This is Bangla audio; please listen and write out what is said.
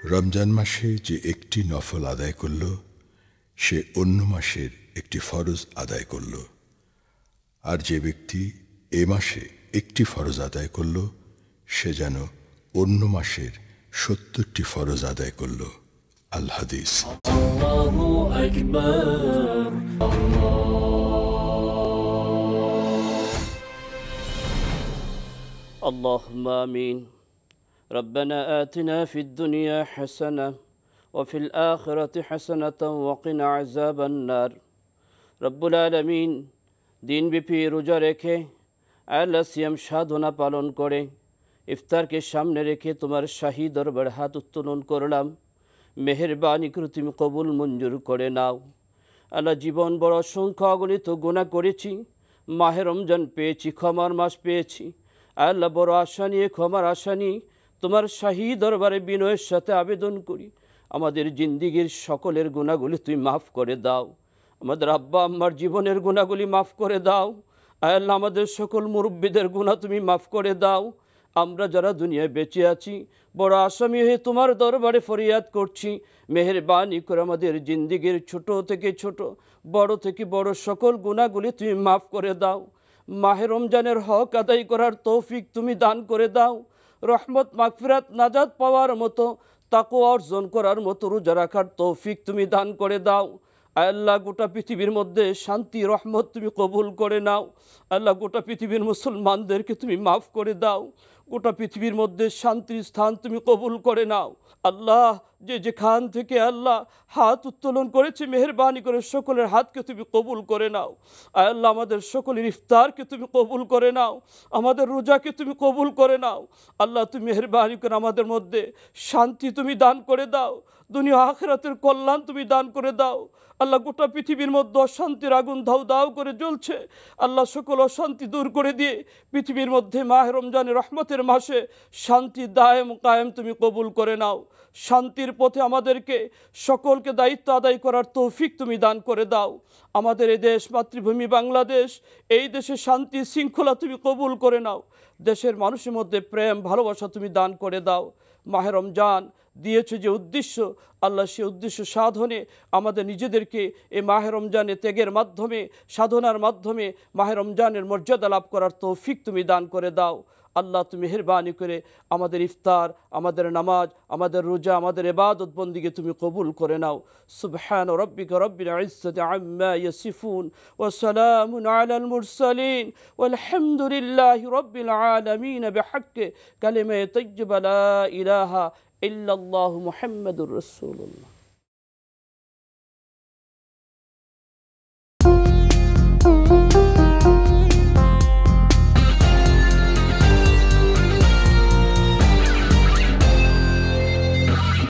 রমজান মাসে যে একটি নফল আদায় করল, সে অন্য মাসের একটি ফরজ আদায় করল। আর যে ব্যক্তি এ মাসে একটি ফরজ আদায় করল, সে যেন অন্য মাসের ৭০টি ফরজ আদায় করল। আল হাদিস। আল্লাহু আকবার। আল্লাহুম্মা আমিন। ربنا آتنا في الدنيا حسنة وفي الآخرة حسنة وقنا عذاب النار। রব্বুল আলামিন দিনব্যাপী রোজা রেখে আল্লাহ সিয়াম সাধনা পালন করে ইফতারকে সামনে রেখে তোমার শাহী দরবার হাত উত্তোলন করলাম। মেহেরবানি করে তুমি কবুল মঞ্জুর করে নাও। আল্লাহ, জীবন বড় অসংখ্য অগণিত গুনাহ করেছি, মাহে রমজান পেয়েছি, ক্ষমার মাস পেয়েছি। আল্লাহ, বড় আশা নিয়ে, ক্ষমার আশা নিয়ে তোমার শাহী দরবারে বিনয়ের সাথে আবেদন করি, আমাদের জিন্দিগির সকলের গুনাহগুলি তুমি মাফ করে দাও। আমাদের আব্বা আম্মার জীবনের গুনাহগুলি মাফ করে দাও। আল্লাহ, আমাদের সকল মুরব্বীদের গুনাহ তুমি মাফ করে দাও। আমরা যারা দুনিয়ায় বেঁচে আছি, বড় আসামি হয়ে তোমার দরবারে ফরিয়াদ করছি, মেহেরবানি করে আমাদের জিন্দিগির ছোট থেকে ছোট, বড় থেকে বড় সকল গুনাহগুলি তুমি মাফ করে দাও। মাহে রমজানের হক আদায় করার তৌফিক তুমি দান করে দাও। রহমত, মাগফিরাত, নাজাত পাওয়ার মতো, তাকওয়া অর্জন করার মতো রোজা রাখার তৌফিক তুমি দান করে দাও। আল্লাহ, গোটা পৃথিবীর মধ্যে শান্তি, রহমত তুমি কবুল করে নাও। আল্লাহ, গোটা পৃথিবীর মুসলমানদেরকে তুমি মাফ করে দাও। গোটা পৃথিবীর মধ্যে শান্তির স্থান তুমি কবুল করে নাও। আল্লাহ, যে যেখান থেকে আল্লাহ হাত উত্তোলন করেছে, মেহেরবানি করে সকলের হাতকে তুমি কবুল করে নাও। আল্লাহ, আমাদের সকলের ইফতারকে তুমি কবুল করে নাও, আমাদের রোজাকে তুমি কবুল করে নাও। আল্লাহ, তুমি মেহেরবানি করে আমাদের মধ্যে শান্তি তুমি দান করে দাও, দুনিয়া আখিরাতের কল্যাণ তুমি দান করে দাও। আল্লাহ, গোটা পৃথিবীর মধ্যে অশান্তির আগুন ধাউ দাউ করে জ্বলছে। আল্লাহ, সকল অশান্তি দূর করে দিয়ে পৃথিবীর মধ্যে মাহে রমজানের রহমতের মাসে শান্তি দায়েম কায়েম তুমি কবুল করে নাও। শান্তির পথে আমাদেরকে সকলকে দায়িত্ব আদায় করার তৌফিক তুমি দান করে দাও। আমাদের এই দেশ, মাতৃভূমি বাংলাদেশ, এই দেশে শান্তি শৃঙ্খলা তুমি কবুল করে নাও। দেশের মানুষের মধ্যে প্রেম, ভালোবাসা তুমি দান করে দাও। মাহে রমজান দিয়েছে যে উদ্দেশ্য, আল্লাহ, সে উদ্দেশ্য সাধনে আমাদের নিজেদেরকে এই মাহে রমজানে ত্যাগের মাধ্যমে, সাধনার মাধ্যমে মাহে রমজানের মর্যাদা লাভ করার তৌফিক তুমি দান করে দাও। আল্লাহ, তুমি মেহেরবানি করে আমাদের ইফতার, আমাদের নামাজ, আমাদের রোজা, আমাদের ইবাদত বন্দিকে তুমি কবুল করে নাও। সুবহান রাব্বিকা রাব্বিল ইজ্জাতি আম্মা ইয়াসিফুন ওয়া সালামুন আলাল মুরসালিন ওয়ালহামদুলিল্লাহি রাব্বিল আলামিন বিহাক্কি কালিমায়ে তাইয়্যিবা লা ইলাহা ইল্লাল্লাহু মুহাম্মাদুর রাসূলুল্লাহ।